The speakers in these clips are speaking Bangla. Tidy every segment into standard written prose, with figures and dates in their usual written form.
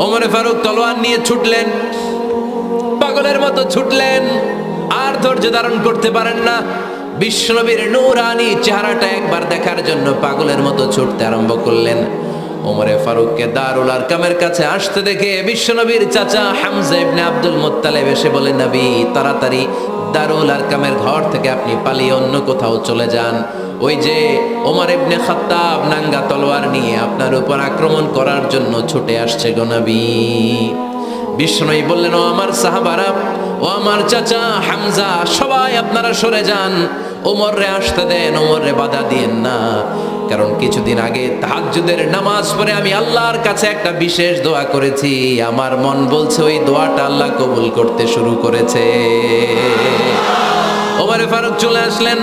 ওমরে ফারুক তলোয়ার নিয়ে ছুটলেন, পাগলের মতো ছুটলেন, আর ধৈর্য ধারণ করতে পারেন না। বিশ্বনবীর নূরানি চেহারাটা একবার দেখার জন্য পাগলের মতো ছুটতে আরম্ভ করলেন। ওমরে ফারুককে দারুল আরকামের কাছে আসতে দেখে বিশ্বনবীর চাচা হামজা ইবনে আব্দুল মুত্তালিব এসে বলে, নবী তাড়াতাড়ি দারুল আরকামের ঘর থেকে আপনি পালিয়ে অন্য কোথাও চলে যান। ওই যে ওমর ইবনে খাত্তাব নাঙ্গা তলোয়ার নিয়ে আপনার উপর আক্রমণ করার জন্য ছুটে আসছে গো নবী। বিষ্ণুই বললেন, ও আমার সাহাবারা, ও আমার চাচা হামজা, সবাই আপনারা সরে যান, ওমরে আসতে দেন, ওমরে বাধা দিয়েন না। কারণ কিছুদিন আগে তাহাজ্জুদের নামাজ পড়ে আমি আল্লাহর কাছে একটা বিশেষ দোয়া করেছি, আমার মন বলছে ওই দোয়াটা আল্লাহ কবুল করতে শুরু করেছে। ওমরে ফারুক চলে আসলেন,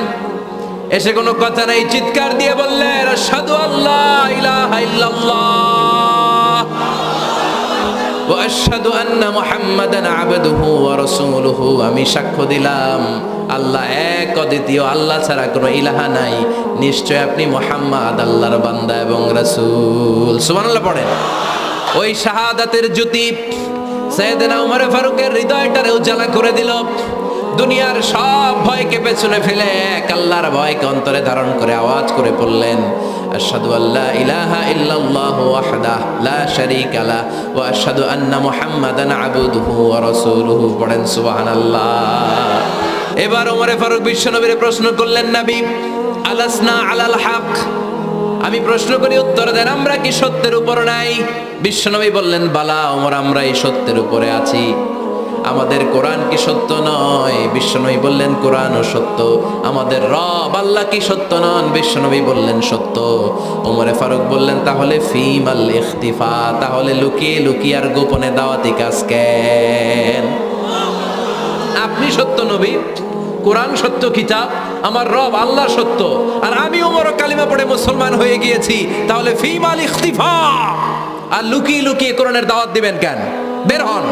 এসে কোনো কথা নাই, চিৎকার দিয়ে বললেন, আশহাদু আল্লা ইলাহা ইল্লাল্লাহ ওয়া আশহাদু আন্না মুহাম্মাদান আবদুহু ওয়া রাসূলুহু। আমি সাক্ষ্য দিলাম আল্লাহ এক, অদ্বিতীয়, আল্লাহ ছাড়া কোনো ইলাহা নাই, নিশ্চয় আপনি মুহাম্মদ আল্লাহর বান্দা এবং রাসূল। সুবহানাল্লাহ পড়েন। ওই শাহাদাতের জ্যোতি সাইয়েদনা ওমর ফারুকের হৃদয়টারে উজালা করে দিল। দুনিয়ার সব ভয়কে পেছনে ফেলে এক আল্লাহর ভয়কে অন্তরে ধারণ করে আওয়াজ করে পড়লেন, আশহাদু আল্লা ইলাহা ইল্লাল্লাহু ওয়াহদাহু লা শারীকা লাহু ওয়া আশহাদু আন্না মুহাম্মাদান আবদুহু ওয়া রাসূলুহু। পড়েন সুবহানাল্লাহ। এবার ওমরে ফারুক বিশ্বনবীরে প্রশ্ন করলেন, নবী আলাসনা আলাল হক, আমি প্রশ্ন করি উত্তর দেন, আমরা কি সত্যের উপর নাই? বিশ্বনবী বললেন, বালা ওমর, আমরা এই সত্যের উপরে আছি। আমাদের কোরআন কি সত্য নয়? বিশ্বনবী বললেন, কোরআনও সত্য। আমাদের রব আল্লাহ কি সত্য নন? বিশ্বনবী বললেন, সত্য। ওমরে ফারুক বললেন, তাহলে ফিমাল ইখতিফা, তাহলে লুকিয়ে লুকিয়ে আর গোপনে দাওয়াতি কাজ কেন? আপনি সত্য নবী, কোরআন সত্য কিতাব, আমার রব আল্লাহ সত্য, আর আমি ওমর কালিমা পড়ে মুসলমান হয়ে গিয়েছি, তাহলে ফিমাল ইখতিফা, আর লুকিয়ে লুকিয়ে কোরআনের দাওয়াত দিবেন কেন? বের হন,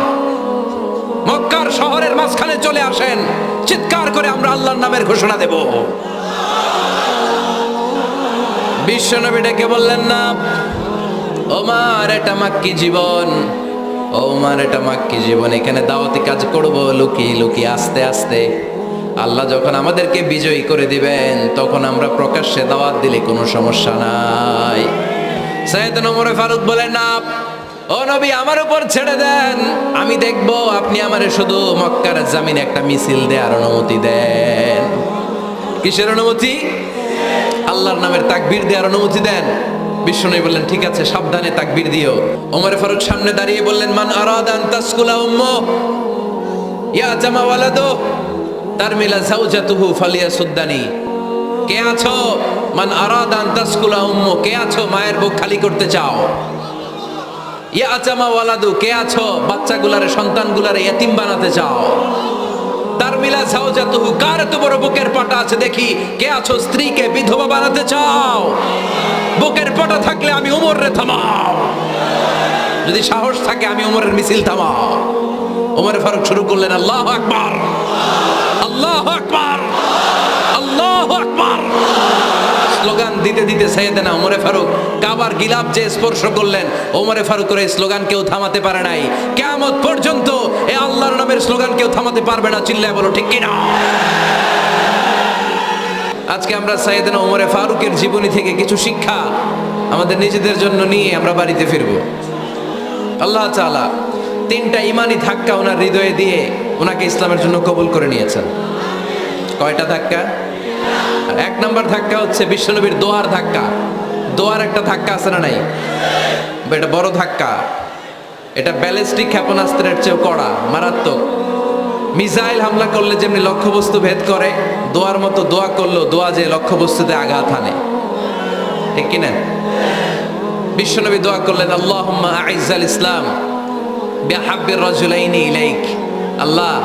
মক্কার শহরের মাঝখানে চলে আসেন, চিৎকার করে আমরা আল্লাহর নামের ঘোষণা দেব। বিশ্বনবী ডেকে বললেন, না ওমর, এটা মাক্কি জীবন, ওমর এটা মাক্কি জীবন, এখানে দাওয়াতি কাজ করব লুকিয়ে লুকিয়ে, আস্তে আস্তে। আল্লাহ যখন আমাদেরকে বিজয়ী করে দিবেন তখন আমরা প্রকাশ্যে দাওয়াত দিলে কোনো সমস্যা নাই। সাইয়েদনা ওমর ফারুক বলেন, না ও নবী, আমার উপর ছেড়ে দেন, আমি দেখব আপনি আমারে শুধু মক্কার জামিনে একটা মিছিল দেওয়ার অনুমতি দেন। কিসের অনুমতি? আল্লাহর নামের তাকবীর দেওয়ার অনুমতি দেন। বিশ্বনবী বললেন, ঠিক আছে, সাবধানে তাকবীর দিও। ওমর ফারুক সামনে দাঁড়িয়ে বললেন, মান আরাদা আন তাসকুলা উম্মু ইয়া জামা ওয়ালাদু তারমিলা যাওজাতুহু ফালিয়াসুদ্দানি। কে আছো? মান আরাদা আন তাসকুলা উম্মু, কে আছো মায়ের বুক খালি করতে চাও? ইয়া জামা ওয়ালাদু, কে আছো বাচ্চাগুলারে, সন্তানগুলারে ইতিম বানাতে চাও? তারমিলা যাওজাতুহু, কার এত বড় বুকের পাটা আছে দেখি, কে আছো স্ত্রীকে বিধবা বানাতে চাও? বুকের পাটা থাকলে আমি ওমরে থামাও, যদি সাহস থাকে আমি ওমরের মিছিল থামাও। ওমর ফারুক শুরু করলেন, আল্লাহু আকবার, আল্লাহু আকবার, আল্লাহু আকবার। স্লোগান দিতে দিতে সাইয়েদনা ওমরে ফারুক কাবার গিলাফ যে স্পর্শ করলেন, ওমরে ফারুকের এই স্লোগান কেউ থামাতে পারে নাই। কিয়ামত পর্যন্ত এই আল্লাহর নামের স্লোগান কেউ থামাতে পারবে না। চিল্লায় বলো ঠিক কিনা? আজকে আমরা সাইয়েদনা ওমরে ফারুকের জীবনী থেকে কিছু শিক্ষা আমাদের নিজেদের জন্য নিয়ে আমরা বাড়িতে ফিরব। আল্লাহ তাআলা তিনটা ইমানি ধাক্কা ওনার হৃদয়ে দিয়ে ওনাকে ইসলামের জন্য কবুল করে নিয়েছেন। কয়টা ধাক্কা? এক নম্বর ধাক্কা হচ্ছে বিশ্বনবীর দোয়ার ধাক্কা। দোয়ার একটা ধাক্কা আছে না নাই? এটা বড় ধাক্কা, এটা ব্যালিস্টিক ক্ষেপণাস্ত্রের চেয়েও কড়া, মারাত্মক। মিসাইল হামলা করলে যেমনি লক্ষ্যবস্তু ভেদ করে, দোয়ার মতো দোয়া করলো, দোয়া যে লক্ষ্যবস্তুতে আঘাত হানে, ঠিক কিনা? বিশ্বনবী দোয়া করলেন, আল্লাহুম্মা আইজ্জাল ইসলাম বিহাব্বির রাজুলাইনি ইলাইক। আল্লাহ,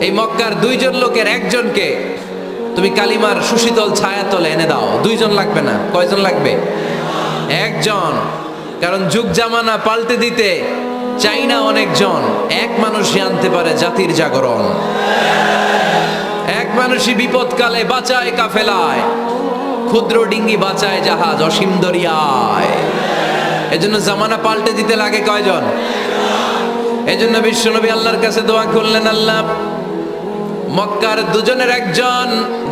এই মক্কার দুইজন লোকের একজনকে তুমি কালিমার সুশীতল ছায়াতলে এনে দাও। দুইজন লাগবে না, কয়জন লাগবে? একজন। কারণ যুগ জামানা পাল্টে দিতে চাই না অনেকজন, এক মানুষই আনতে পারে জাতির জাগরণ। এক মানুষই বিপদকালে বাঁচায় কাফেলায়, ক্ষুদ্র ডিঙ্গি বাঁচায় জাহাজ অসীম দরিয়ায়। এজন্য জামানা পাল্টে দিতে লাগে কয়জন? এজন্য বিশ্বনবী আল্লাহর কাছে দোয়া করলেন, আল্লাহ মক্কার দুজনের একজন,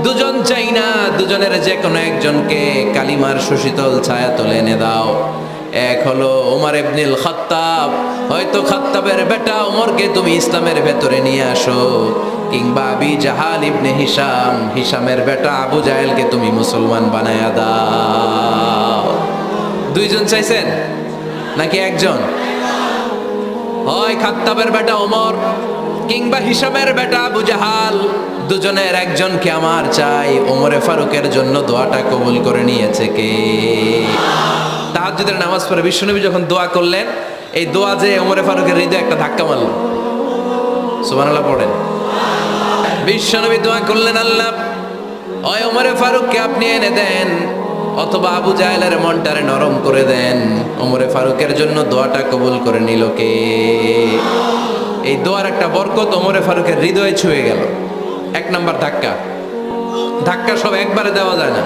দুজন চাই না, দুজনের যে কোনো একজনকে কালিমার সুশীতল ছায়া তুলে এনে দাও। এক হলো ওমর ইবনুল খাত্তাব, হয়তো খাত্তাবের বেটা ওমরকে তুমি ইসলামের ভেতরে নিয়ে আসো, কিংবা আবি জাহাল ইবনে হিশাম, হিশামের বেটা আবু জাহেলকে তুমি মুসলমান বানায়া দাও। দুইজন চাইছেন নাকি একজন? হয় খাত্তাবের বেটা ওমর কিংবা হিশামের বেটা আবু জাহাল, দুজনের একজনকে আমার চাই। ওমরে ফারুকের জন্য দোয়াটা কবুল করে নিয়েছে কে? তাহাজ্জুদের নামাজ পড়ে বিশ্বনবী যখন দোয়া করলেন, এই দোয়া যে ওমরে ফারুকের হৃদয়ে একটা ধাক্কা মারল। সুবহানাল্লাহ পড়েন। বিশ্বনবী দোয়া করলেন, আল্লাহ ওই ওমরে ফারুককে আপনি এনে দেন, অথবা আবু জাহেলের মনটারে নরম করে দেন। ওমরে ফারুকের জন্য দোয়াটা কবুল করে নিল কে? এই দোয়ার একটা বরকত ওমরে ফারুকের হৃদয়ে ছুঁয়ে গেল। এক নাম্বার ধাক্কা। ধাক্কা সব একবারে দেওয়া যায় না,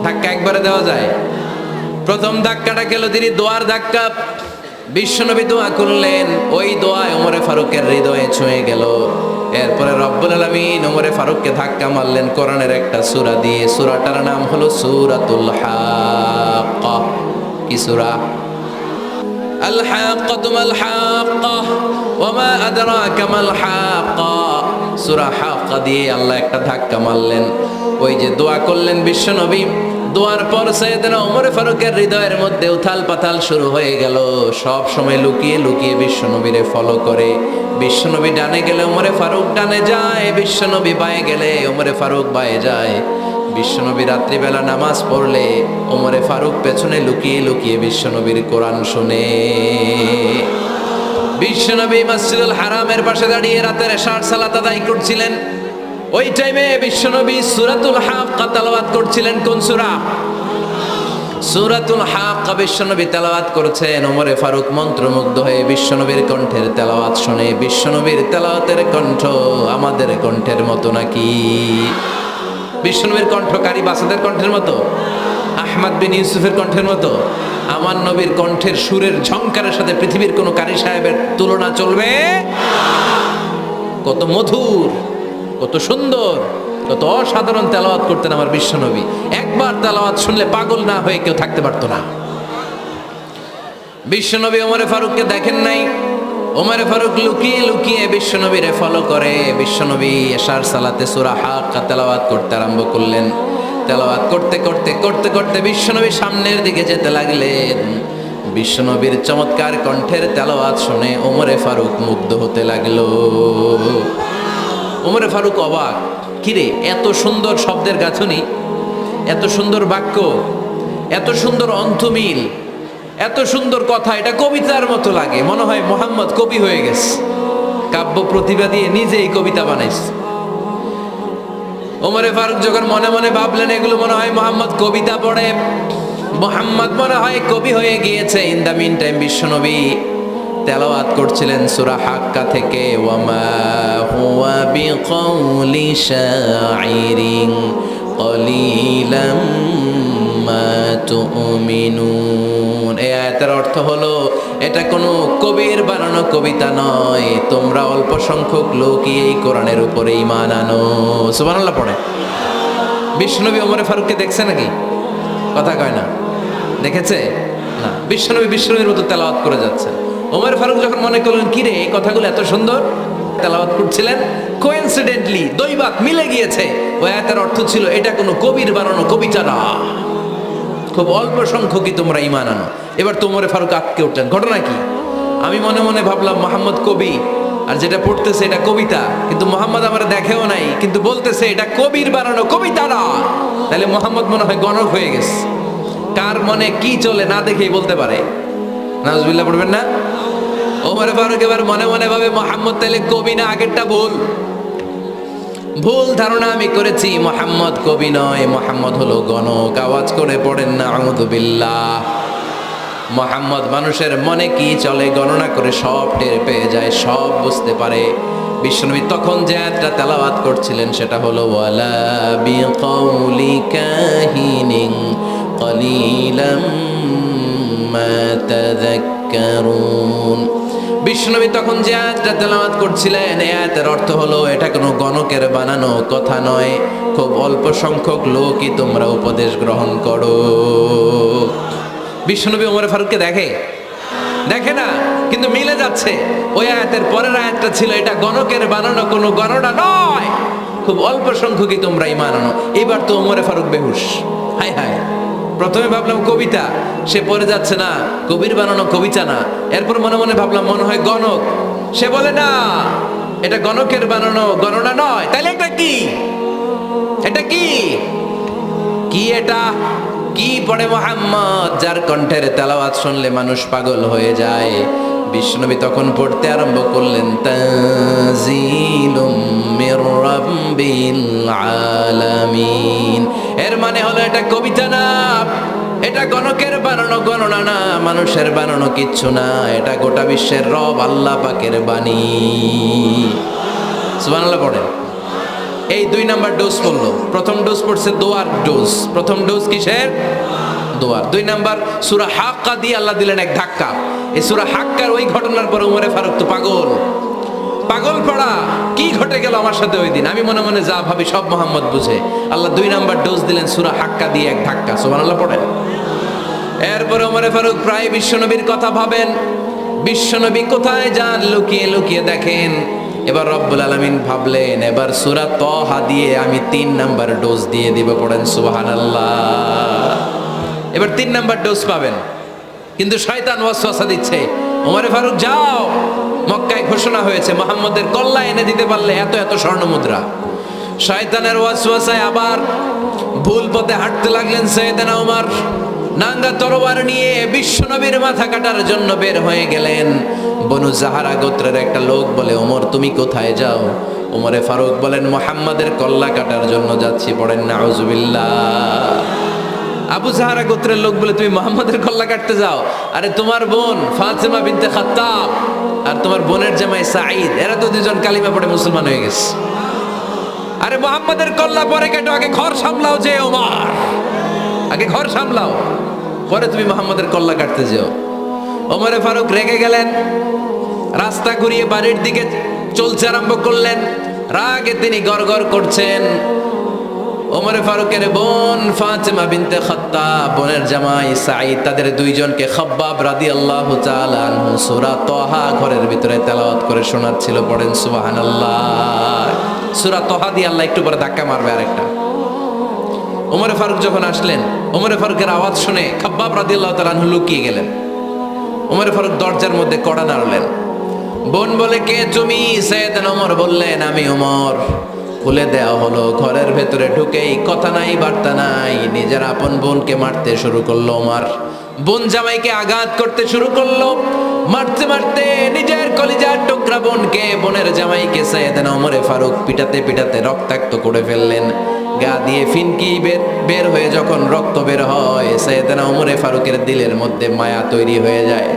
ধাক্কা একবারে দেওয়া যায়। প্রথম ধাক্কাটা গেল তিনি দোয়ার ধাক্কা। বিশ্বনবী দোয়া করলেন, ওই দোয়ায় ওমরে ফারুকের হৃদয়ে ছুঁয়ে গেল। এরপরে রব্বুল আলামিন ওমরে ফারুককে ধাক্কা মারলেন কোরআনের একটা সূরা দিয়ে। সূরাটার নাম হলো সূরাতুল হাক্কা। কি সূরা? আল হাক্কাতু মাল হাক্কা ওয়া মা আদরাকা মাল হাক্কা। সূরা হাক্কা দিয়ে আল্লাহ একটা ধাক্কা মারলেন। ওই যে দোয়া করলেন বিশ্বনবী, দোয়ার পর সাইয়েদনা ওমর ফারুকের হৃদয়ের মধ্যে উথাল পাথাল শুরু হয়ে গেল। সব সময় লুকিয়ে লুকিয়ে বিশ্বনবীরে ফলো করে। বিশ্বনবী ডানে গেলে ওমরে ফারুক ডানে যায়, বিশ্বনবী বায়ে গেলে ওমরে ফারুক বায়ে যায়। বিশ্বনবী রাত্রিবেলা নামাজ পড়লে ওমরে ফারুক পেছনে লুকিয়ে লুকিয়ে বিশ্বনবীর কোরআন শুনে। বিশ্বনবী মসজিদুল হারামের পাশে দাঁড়িয়ে রাতের এশার সালাত আদায় করছিলেন। ওই টাইমে বিশ্বনবী সূরাতুল হাক্কা তেলাওয়াত করছিলেন। কোন সূরা? সূরাতুল হাক্কা বিশ্বনবী তেলাওয়াত করেছেন। ওমরে ফারুক মন্ত্রমুগ্ধ হয়ে বিশ্বনবীর কণ্ঠের তেলাওয়াত শুনে। বিশ্বনবীর তেলাওয়াতের কণ্ঠ আমাদের কণ্ঠের মতো নাকি? বিশ্বনবীর কণ্ঠ কারি বাসাদের কণ্ঠের মতো? আহমদ বিন ইউসুফের কণ্ঠের মতো? আমার নবীর কণ্ঠের সুরের ঝংকারের সাথে পৃথিবীর কোন কারি সাহেবের তুলনা চলবে? কত মধুর, কত সুন্দর, কত অসাধারণ তেলাওয়াত করতেন আমার বিশ্বনবী। একবার তেলাওয়াত শুনলে পাগল না হয়ে কেউ থাকতে পারতো না। বিশ্বনবী ওমরে ফারুককে দেখেন নাই। ওমরে ফারুক লুকিয়ে লুকিয়ে বিশ্বনবীরে ফলো করে। বিশ্বনবী এশার সালাতে সূরা হাক্কা তেলাওয়াত করতে আরম্ভ করলেন। তেলাওয়াত করতে করতে করতে করতে বিশ্বনবী সামনের দিকে যেতে লাগলেন। বিশ্বনবীর চমৎকার কণ্ঠের তেলাওয়াত শুনে ওমরে ফারুক মুগ্ধ হতে লাগলো। ওমরে ফারুক অবাক, কিরে এত সুন্দর শব্দের গাঁথনি, এত সুন্দর বাক্য, এত সুন্দর অন্তমিল, এত সুন্দর কথা, এটা কবিতার মতো লাগে। মনে হয় মোহাম্মদ কবি হয়ে গেছে, কাব্য প্রতিভা দিয়ে নিজেই কবিতা বানাইছে। ওমরে ফারুক যখন মনে মনে ভাবলেন এগুলো মনে হয় মোহাম্মদ কবিতা পড়ে, মোহাম্মদ মনে হয় কবি হয়ে গিয়েছে। ইন দ্য মিন টাইম বিশ্বনবী তেলাওয়াত করছিলেন সূরা হাক্কা থেকে, ওয়ামা হুয়া বিকাউলি শাইরিন কলিলাম মা তুমিনুন। এই আয়াতের অর্থ হলো এটা কোনো কবির বানানো কবিতা নয়, তোমরা অল্প সংখ্যক লোকই এই কোরআনের উপরে ঈমান আনো। সুবহানাল্লাহ পড়ে। বিশ্বনবী ওমরে ফারুককে দেখছে নাকি? কথা কয় না, দেখেছে না? বিশ্বনবীর মতো তেলাওয়াত করে যাচ্ছে। ওমর ফারুক যখন মনে করলেন কিরে এই কথাগুলো এত সুন্দর, তেলাওয়াত করছিলেন, কোইন্সিডেন্টলি দৈবাত মিলে গিয়েছে। ওই আয়াতের অর্থ ছিল এটা কোনো কবির বানানো কবিতা না, খুব অল্প সংখ্যকই তোমরা ঈমান আনো। এবার তো ওমরে ফারুক আটকে উঠলেন, ঘটনা কি? আমি মনে মনে ভাবলাম মোহাম্মদ কবি, আর যেটা পড়তেছে এটা কবিতা, কিন্তু মোহাম্মদ আমার দেখেও নাই, কিন্তু বলতেছে এটা কবির বানানো কবিতা না। তাহলে মোহাম্মদ মনে হয় গণক হয়ে গেছে। কার মনে কি চলে না দেখেই বলতে পারে। নাউজুবিল্লাহ পড়বেন না? ওমর ফারুক এবার মনে মনে ভাবে মোহাম্মদ তাহলে কবি না, আগেরটা ভুল ধারণা আমি করেছি। মোহাম্মদ কবি নয়, মোহাম্মদ হলো গণক। আওয়াজ করে পড়েন না আউযু বিল্লাহ। মোহাম্মদ মানুষের মনে কি চলে গণনা করে সব টের পেয়ে যায়, সব বুঝতে পারে। বিশ্বনবী তখন যে আয়াতটা তেলাওয়াত করছিলেন সেটা হলো ওয়ালা বিকাউলি কাহিনিন কলিলাম মা তাযাক্কারুন। বিষ্ণুনবী তখন যে আয়াতটা তেলাওয়াত করছিলেন, এই আয়াতের অর্থ হলো এটা কোনো গণকের বানানো কথা নয়, খুব অল্প সংখ্যক লোকই তোমরা উপদেশ গ্রহণ করো। বিষ্ণুনবী ওমর ফারুককে দেখে না, কিন্তু মিলে যাচ্ছে। ওই আয়াতের পরের আয়াতটা ছিল এটা গণকের বানানো কোনো গণনা নয়, খুব অল্প সংখ্যকই তোমরা ঈমান আনো। এবার তো ওমর ফারুক বেহুশ। হায় হায়, প্রথমে ভাবলাম কবিতা, সে পড়ে যাচ্ছে না কবির বানানো কবিতা না। এরপর মনে মনে ভাবলাম মনে হয় গণক, সে বলে না এটা গণকের বানানো গণনা নয়। তাহলে এটা কি? এটা কি কি এটা কি পড়ে মুহাম্মদ, যার কণ্ঠের তেলাওয়াত শুনলে মানুষ পাগল হয়ে যায়। বিষ্ণুনবী তখন পড়তে আরম্ভ করলেন, তানজিলুম মির রাব্বিল আলামিন। এর মানে হলো এটা কবিতা না, এটা গণকের বানানো গণনা না, মানুষের বানানো কিচ্ছু না, এটা গোটা বিশ্বের রব আল্লাহ পাকের বাণী। সুবহানাল্লাহ পড়েন। এই 2 নাম্বার ডোজ পড়লো। প্রথম ডোজ পড়ছে দোয়ার ডোজ। প্রথম ডোজ কিসের? দোয়ার। 2 নাম্বার সূরা হাক্কা দিয়ে আল্লাহ দিলেন এক ধাক্কা। এই সূরা হাক্কার ওই ঘটনার পর ওমরে ফারুক তো পাগল পড়া। কি ঘটে গেল আমার সাথে ওই দিন? আমি মনে মনে যা ভাবি সব মোহাম্মদ বুঝে। আল্লাহ 2 নাম্বার ডোজ দিলেন সূরা হাক্কা দিয়ে এক ধাক্কা। সুবহানাল্লাহ পড়েন। এরপরে ওমরে ফারুক প্রায় বিশ্বনবীর কথা ভাবেন, বিশ্বনবী কোথায় যান লুকিয়ে লুকিয়ে দেখেন। এবার রব্বুল আলামিন ভাবলেন এবার সূরা তাহা দিয়ে আমি 3 নাম্বার ডোজ দিয়ে দিব। পড়েন সুবহানাল্লাহ। এবার 3 নাম্বার ডোজ পাবেন, কিন্তু শয়তান ওয়াসওয়াসা দিচ্ছে, ওমরে ফারুক যাও, মক্কায় ঘোষণা হয়েছে মুহাম্মদের কল্লা এনে দিতে পারলে এত এত স্বর্ণ মুদ্রা। শয়তানের ওয়াসওয়াসায় আবার ভুল পথে হাঁটতে লাগলেন সাইয়েদনা ওমর। নাঙ্গা তরবার নিয়ে বিশ্বনবীর মাথা কাটার জন্য বের হয়ে গেলেন। বনু জাহারা গোত্রের একটা লোক বলে, ওমর তুমি কোথায় যাও? ওমরে ফারুক বলেন, মুহাম্মাদের কল্লা কাটার জন্য যাচ্ছি। পড়েন নাউজুবিল্লাহ। আবু জাহারা গোত্রের লোক বলে তুমি মুহাম্মাদের কল্লা কাটতে যাও? আরে তোমার বোন ফাতেমা বিনতে খাত্তাব আর তোমার বোনের জামাই সাঈদ, এরা তো দুজন কালিমা পড়ে মুসলমান হয়ে গেছে। আরে মুহাম্মাদের কল্লা পরে কাটো, আগে ঘর সামলাও। যে ওমর, আগে ঘর সামলাও, পরে তুমি মুহাম্মাদের কল্লা কাটতে যেও। ওমরে ফারুক রেগে গেলেন, রাস্তা ঘুরিয়ে বাড়ির দিকে চলতে আরম্ভ করলেন। রাগে তিনি গড়গড় করছেন। ওমরে ফারুকের বোন ফাতেমা বিনতে খাত্তাব, বোনের জামাই সাঈদ, তাদের 2 জনকে খাব্বাব রাদিয়াল্লাহু তাআলা আনহু সূরা তাহা ঘরের ভিতরে তেলাওয়াত করে শোনাচ্ছিল। পড়েন সুবহানাল্লাহ। সূরা তাহা দিয়ে আল্লাহ একটু পরে ধাক্কা মারবে আরেকটা। ওমরে ফারুক যখন আসলেন, ওমরে ফারুকের আওয়াজ শুনে খাব্বাব রাদিয়াল্লাহু তাআলা আনহু লুকিয়ে গেলেন। ওমরে ফারুক দরজার মধ্যে কড়া নাড়লেন। বোন বলে, কে তুমি? সাইয়েদনা ওমর বললেন, আমি ওমর। খুলে দেওয়া হলো। ঘরের ভেতরে ঢুকেই কথা নাই বার্তা নাই, নিজের আপন বোনকে মারতে শুরু করলো ওমর। বোন জামাইকে আঘাত করতে শুরু করলো। মারতে মারতে নিজের কলিজার টুকরা বোনকে, বোনের জামাইকে সাইয়েদনা ওমরে ফারুক পিটাতে পিটাতে রক্তাক্ত করে ফেললেন। গা দিয়ে ফিনকি বের হয়ে যখন রক্ত বের হয়, সাইয়েদনা ওমরে ফারুকের দিলের মধ্যে মায়া তৈরি হয়ে যায়।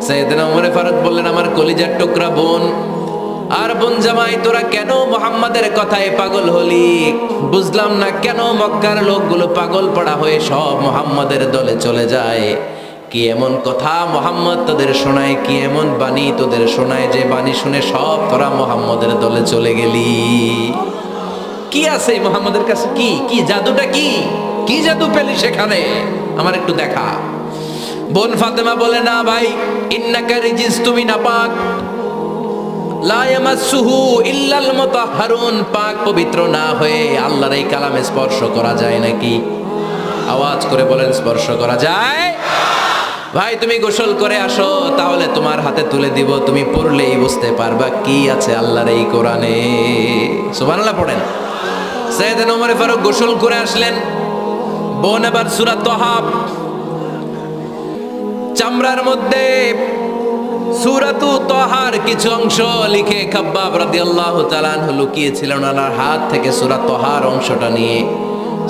সাইয়েদনা ওমরে ফারুক বললেন, আমার কলিজার টুকরা বোন আর বোন জামাই, তোরা কেন মুহাম্মাদের কথায় পাগল হলি? বুঝলাম না কেন মক্কার লোকগুলো পাগল পড়া হয়ে সব মুহাম্মাদের দলে চলে যায়। কি এমন কথা মুহাম্মদ তোদের শোনায়, কি এমন বাণী তোদের শোনায় যে বাণী শুনে সব তোরা মুহাম্মাদের দলে চলে গেলি? কি আছে মুহাম্মাদের কাছে? কি কি জাদুটা? কি জাদু পেলি সেখানে? আমার একটু দেখা। বোন ফাতেমা বলে, না ভাই, ইন্নাকা রিজিস, তুমি নাপাক। লা ইয়ামাসসুহু ইল্লাল মুতাহহারুন, পাক পবিত্র না হয়ে আল্লাহর এই কালামে স্পর্শ করা যায় নাকি? আওয়াজ করে বলেন, স্পর্শ করা যায়? ভাই তুমি গোসল করে আসো, তাহলে তোমার হাতে তুলে দিব, তুমি পড়লেই বুঝতে পারবা কি আছে আল্লাহর এই কোরআনে। সুবহানাল্লাহ পড়েন। সাইয়েদনা ওমর ফারুক গোসল করে আসলেন। বোন আবার সূরা তাহা চামড়ার মধ্যে সূরাতু তাহার কিছু অংশ লিখে খাব্বাব রাদিয়াল্লাহু তাআলা আনহু লুকিয়েছিলেন। ওনার হাত থেকে সূরা তাহার অংশটা নিয়ে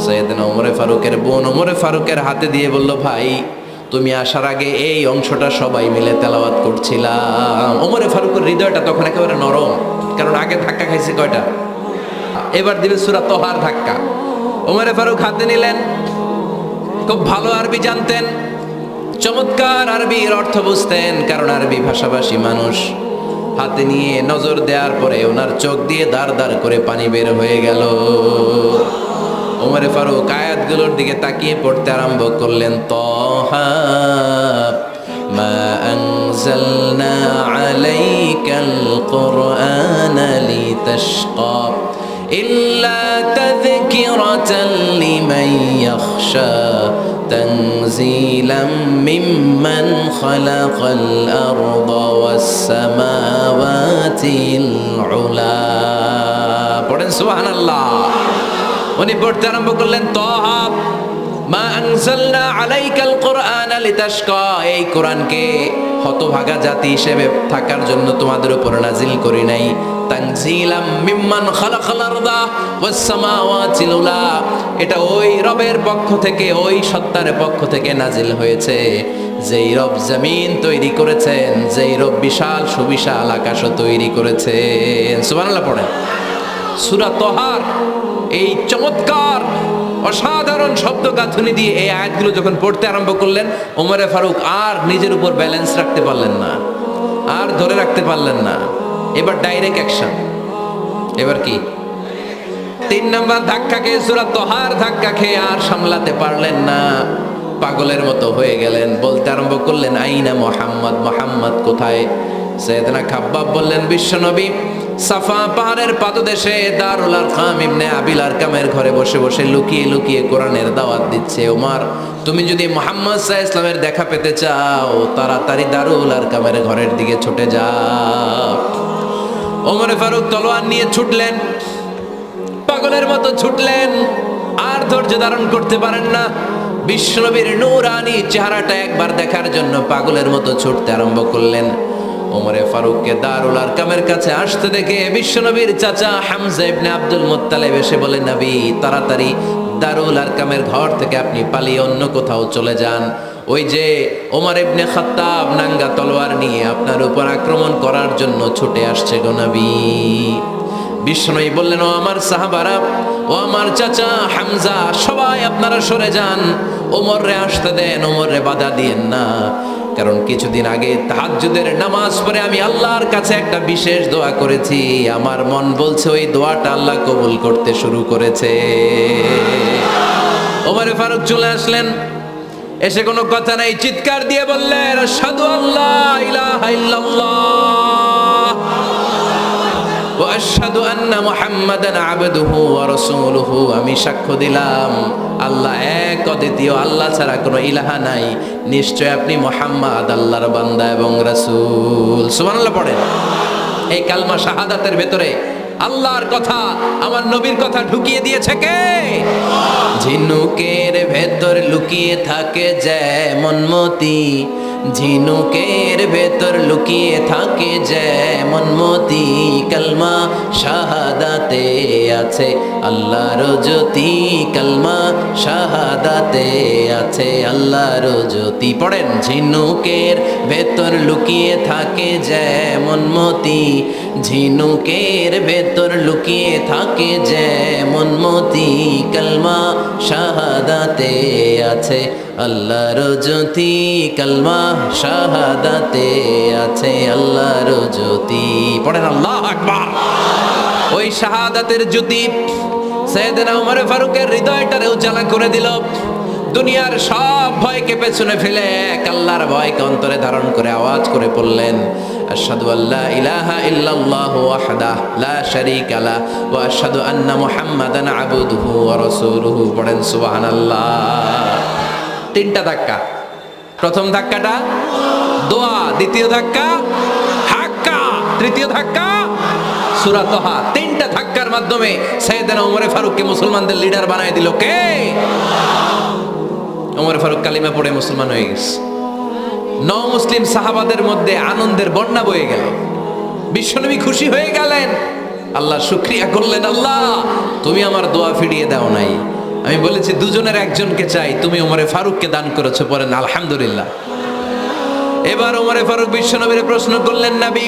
সাইয়েদনা ওমর ফারুকের বোন ওমর ফারুকের হাতে দিয়ে বলল, ভাই তুমি আসার আগে এই অংশটা সবাই মিলে তেলাওয়াত করছিলাম। ওমর ফারুকের হৃদয়টা তখন একেবারে নরম, কারণ আগে ধাক্কা খাইছে কয়টা, এবার দিবে সূরা তাহার ধাক্কা। ওমর ফারুক হাতে নিলেন, খুব ভালো আরবি জানতেন। চমৎকার আরবির অর্থ বুঝতেন, কারণ আরবি ভাষাভাষী মানুষ। হাতে নিয়ে নজর দেওয়ার পরে ওনার চোখ দিয়ে দাঁড় দাঁড় করে পানি বের হয়ে গেল। ওমরে ফারুক আয়াতগুলোর দিকে তাকিয়ে পড়তে আরম্ভ করলেন, তহা মা আনজালনা আলাইকাল কুরআনা লিতাশকা ইল্লা তাযকিরাতাল লিমান ইয়াখশা তানজিলাম মিম্মান খালাকাল আরদা ওয়াস সামাওয়াতিল উলা। পড়েন সুবহানাল্লাহ। উনি পড়তে আরম্ভ করলেন, তহা মা আনজালনা আলাইকাল কুরআনা লিতাশকা, এই কোরআনকে হতভাগা জাতি হিসেবে থাকার জন্য তোমাদের উপর নাজিল করি নাই। তানজিলাম মিম্মান খালাকাল আরদা ওয়াস সামাওয়াতিল উলা, এটা ওই রবের পক্ষ থেকে, ওই সত্তার পক্ষ থেকে নাজিল হয়েছে যেই রব জমিন তৈরি করেছেন, যেই রব বিশাল সুবিশাল আকাশও তৈরি করেছেন। সুবহানাল্লাহ পড়েন। সূরা তহার এই চমৎকার অসাধারণ শব্দ গাঁথুনি দিয়ে এই আয়াতগুলো যখন পড়তে আরম্ভ করলেন, ওমরে ফারুক আর নিজের উপর ব্যালেন্স রাখতে পারলেন না, আর ধরে রাখতে পারলেন না। এবার ডাইরেক্ট অ্যাকশন। এবার কি 3 নাম্বার ধাক্কা খেয়ে, সূরা তহার ধাক্কা খেয়ে আর সামলাতে পারলেন না, পাগলের মতো হয়ে গেলেন। বলতে আরম্ভ করলেন, আইনা মুহাম্মদ, মুহাম্মদ কোথায়? সাইয়েদনা খাব্বাব বললেন, বিশ্বনবী সাফা পাহাড়ের পাদদেশে দারুল আরকাম ইবনে আবিল আরকামের ঘরে বসে বসে লুকিয়ে লুকিয়ে কোরআনের দাওয়াত দিচ্ছে। ওমর, তুমি যদি মুহাম্মদ সাল্লাল্লাহু আলাইহি ওয়াসাল্লামের দেখা পেতে চাও, তাড়াতাড়ি দারুল আরকামের ঘরের দিকে ছুটে যাও। ওমরে ফারুক তলোয়ার নিয়ে ছুটলেন, পাগলের মতো ছুটলেন, আর ধৈর্য ধারণ করতে পারেন না। বিশ্বনবীর নূরানি চেহারাটা একবার দেখার জন্য পাগলের মতো ছুটতে আরম্ভ করলেন। ওমরে ফারুককে দারুল আরকামের কাছে আসতে দেখে বিশ্বনবীর চাচা হামজা ইবনে আব্দুল মুত্তালিব এসে বলে, নবী তাড়াতাড়ি দারুল আরকামের ঘর থেকে আপনি পালিয়ে অন্য কোথাও চলে যান। ওই যে ওমর ইবনে খাত্তাব নাঙ্গা তলোয়ার নিয়ে আপনার উপর আক্রমণ করার জন্য ছুটে আসছে গো নবী। বিশ্বনবী বললেন, ও আমার সাহাবারা, ও আমার চাচা হামজা, সবাই আপনারা সরে যান, ওমররে আসতে দেন, ওমররে বাধা দিয়েন না। কারণ কিছুদিন আগে তাহাজ্জুদের নামাজ পড়ে আমি আল্লাহর কাছে একটা বিশেষ দোয়া করেছি, আমার মন বলছে ওই দোয়াটা আল্লাহ কবুল করতে শুরু করেছে। ওমরে ফারুক চলে আসলেন, এসে কোনো কথা নাই, চিৎকার দিয়ে বললেন, আশহাদু আল্লা ইলাহা ইল্লাল্লাহ ওয়া আশহাদু আন্না মুহাম্মাদান আবদুহু ওয়া রাসূলুহু, আমি সাক্ষ্য দিলাম আল্লাহ এক, অদ্বিতীয়, আল্লাহ ছাড়া কোনো ইলাহা নাই, নিশ্চয় আপনি মুহাম্মদ আল্লাহর বান্দা এবং রাসূল। সুবহানাল্লাহ পড়েন। এই কালমা শাহাদাতের ভেতরে আল্লাহর কথা, আমার নবীর কথা ঢুকিয়ে দিয়েছে কে? ঝিনুকের ভেতর লুকিয়ে থাকে যেমন মতি, ঝিনুকের ভেতর লুকিয়ে থাকে যেমন মতি, কালমা শাহাদাতে আছে আল্লাহর জ্যোতি, কালমা শাহাদাতে আছে আল্লাহর জ্যোতি। পড়েন, ঝিনুকের ভেতর লুকিয়ে থাকে যেমন মতি, ঝিনুকের ভেতর লুকিয়ে থাকে যেমন মতি, কালমা শাহাদাতে আছে আল্লাহর জ্যোতি, কালমা শাহাদাতে আছে আল্লাহর জ্যোতি। পড়েন আল্লাহু আকবার। ওই শাহাদাতের জ্যোতি সাইয়েদনা ওমর ফারুকের হৃদয়টারে উজালা করে দিল। দুনিয়ার সব ভয়কে পেছনে ফেলে এক আল্লাহর ভয়কে অন্তরে ধারণ করে আওয়াজ করে পড়লেন, আশহাদু আল্লা ইলাহা ইল্লাল্লাহু ওয়াহদাহু লা শারীকা লাহু ওয়া আশহাদু আন্না মুহাম্মাদান আবদুহু ওয়া রাসূলুহু। পড়েন সুবহানাল্লাহ। 3টা ধাক্কা। প্রথম ধাক্কাটা দোয়া, দ্বিতীয় ধাক্কা হাক্কা, তৃতীয় ধাক্কা সূরা তাহা। 3টা ধাক্কার মাধ্যমে সাইয়েদনা ওমর ফারুককে মুসলমানদের লিডার বানায় দিল কে? ওমর ফারুক কালিমা পড়ে মুসলমান হয়ে গেছে। মুসলিম সাহাবাদের মধ্যে আনন্দের বন্যা বয়ে গেল। বিশ্বনবী খুশি হয়ে গেলেন, আল্লাহ শুকরিয়া করলেন, আল্লাহ তুমি আমার দোয়া ফিরিয়ে দাও নাই, আমি বলেছি দুজনের একজনকে চাই, তুমি ওমরে ফারুককে দান করেছো। পড়েন আলহামদুলিল্লাহ। এবার ওমরে ফারুক বিশ্বনবীর প্রশ্ন করলেন, নবী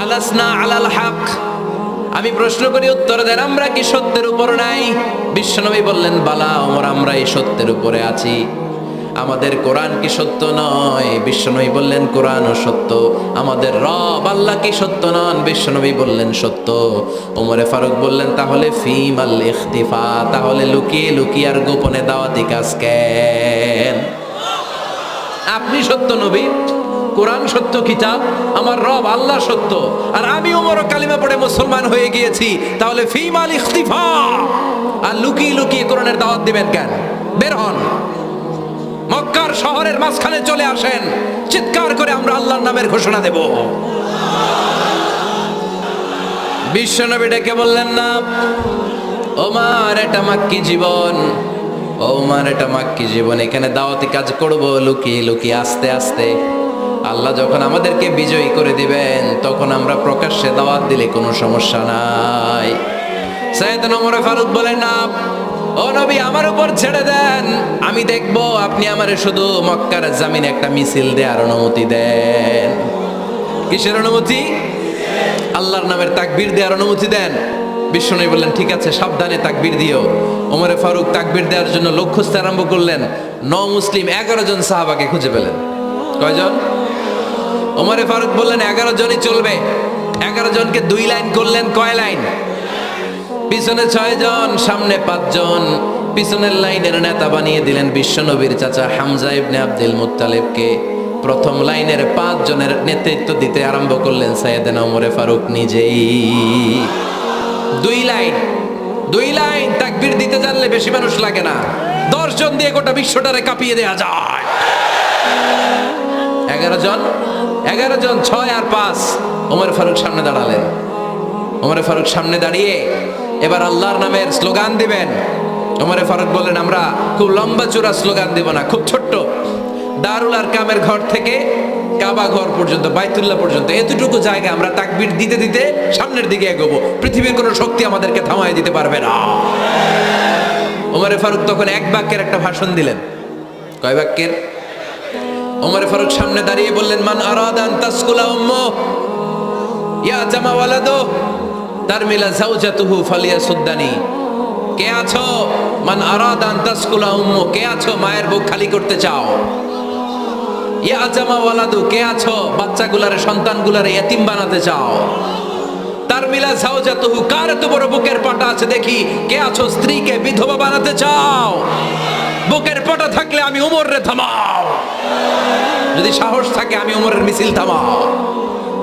আলাসনা আলাল হক, আমি প্রশ্ন করি উত্তর দেন, আমরা কি সত্যের উপর নাই? বিশ্বনবী বললেন, বালা ওমর, আমরা এই সত্যের উপরে আছি। আমাদের কোরআন কি সত্য নয়? বিশ্বনবী বললেন কোরআনও সত্য। আমাদের রব আল্লাহ কি সত্য নন? বিশ্বনবী বললেন সত্য। ওমরে ফারুক বললেন তাহলে ফিমাল ইখতিফা, তাহলে লুকিয়ে লুকিয়ে আর গোপনে দাওয়াতি কাজ কেন? আপনি সত্য নবী, কোরআন সত্য কিতাব, আমার রব আল্লাহ সত্য, আর আমি ওমর কালিমা পড়ে মুসলমান হয়ে গিয়েছি, তাহলে ফিমাল ইখতিফা, আর লুকিয়ে লুকিয়ে কোরআনের দাওয়াত দিবেন কেন? বের হন, মক্কার শহরের মাঝখানে চলে আসেন, চিৎকার করে আমরা আল্লাহর নামের ঘোষণা দেব। বিশ্বনবী ডেকে বললেন না, ওমর এটা মাক্কি জীবন, ওমর এটা মাক্কি জীবন, এখানে দাওয়াতি কাজ করব লুকিয়ে লুকিয়ে আস্তে আস্তে। আল্লাহ যখন আমাদেরকে বিজয়ী করে দিবেন তখন আমরা প্রকাশ্যে দাওয়াত দিলে কোনো সমস্যা নাই। সাইয়েদনা ওমর ফারুক বলেন না, ও নবী আমার উপর ছেড়ে দেন, আমি দেখব আপনি আমারে শুধু মক্কার জামিনে একটা মিছিল দেওয়ার অনুমতি দেন। কিসের অনুমতি? আল্লাহর নামের তাকবীর দেওয়ার অনুমতি দেন। বিশ্বনবী বললেন ঠিক আছে, সাবধানে তাকবীর দিও। ওমরে ফারুক তাকবীর দেওয়ার জন্য লক্ষ্য খুঁজতে আরম্ভ করলেন। মুসলিম 11 জন সাহাবাকে খুঁজে পেলেন। কয়জন? ওমরে ফারুক বললেন 11 জনই চলবে। 11 জনকে 2 লাইন করলেন। কয় লাইন? পিছনে 6 জন, সামনে 5 জন। পিছনের লাইনের নেতা বানিয়ে দিলেন বিশ্বনবীর চাচা হামজা ইবনে আব্দুল মুত্তালিবকে। প্রথম লাইনের 5 জনের নেতৃত্ব দিতে আরম্ভ করলেন সাইয়েদনা ওমরে ফারুক নিজেই। 2 লাইন তাকবীর দিতে জানলে বেশি মানুষ লাগে না, 10 জন দিয়ে গোটা বিশ্বটারে কাঁপিয়ে দেয়া যায়। 11 জন, 6 আর 5। ওমর ফারুক সামনে দাঁড়ালেন। ওমর ফারুক সামনে দাঁড়িয়ে এবার আল্লাহর নামের স্লোগান দিবেন। ওমর ফারুক বললেন আমরা খুব লম্বা চূড়া স্লোগান দিব না, খুব ছোট্ট, দারুল আরকামের ঘর থেকে কাবা ঘর পর্যন্ত, বাইতুল্লাহ পর্যন্ত, এতটুকু জায়গা আমরা তাকবীর দিতে দিতে সামনের দিকে এগোবো, পৃথিবীর কোনো শক্তি আমাদেরকে থামায় দিতে পারবে না। ওমর ফারুক তখন এক বাক্যের একটা ভাষণ দিলেন। কয় বাক্যের? ওমর ফারুক সামনে দাঁড়িয়ে বললেন মান আরাদান তাসকুলা উম্মু ইয়া জামা ওয়ালাদু তারমিলা যাওজাতুহু ফালিয়াসুদ্দানি। কে আছো? মান আরাদান তাসকুলা উম্মু, কে আছো মায়ের বুক খালি করতে চাও? ইয়া জামা ওয়ালাদু, কে আছো বাচ্চাগুলারে, সন্তানগুলারে ইতিম বানাতে চাও? তারমিলা যাওজাতুহু, কার এত বড় বুকের পাটা আছে দেখি, কে আছো স্ত্রীকে বিধবা বানাতে চাও? বুকের পাটা থাকলে আমি ওমরে থামাও, যদি সাহস থাকে আমি ওমরের মিছিল থামাও।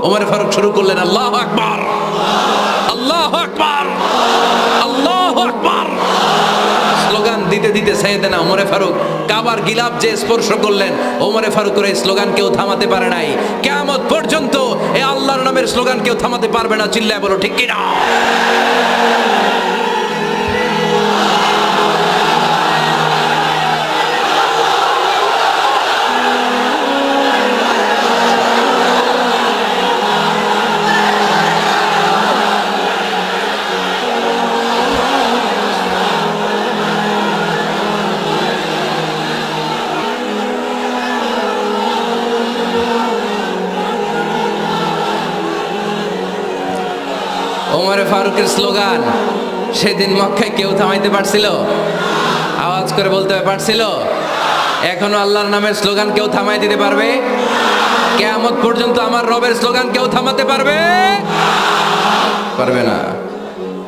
ওমর ফারুক শুরু করলেন আল্লাহু আকবার, আল্লাহু আকবার, আল্লাহু আকবার। স্লোগান দিতে দিতে সাইয়েদনা ওমর ফারুক কাবার গিলাফ যে স্পর্শ করলেন, ওমর ফারুকের এই স্লোগান কেউ থামাতে পারে নাই। কিয়ামত পর্যন্ত এই আল্লাহর নামের স্লোগান কেউ থামাতে পারবে না। চিল্লায় বলো ঠিক কিনা? ওমর ফারুকের স্লোগান সেদিন মক্কায় কেউ থামাইতে পারছিল? আওয়াজ করে বলতে পারছিল? এখনো আল্লাহর নামের স্লোগান কেউ থামাই দিতে পারবে? কিয়ামত পর্যন্ত আমার রবের স্লোগান কেউ থামাতে পারবে? পারবে না।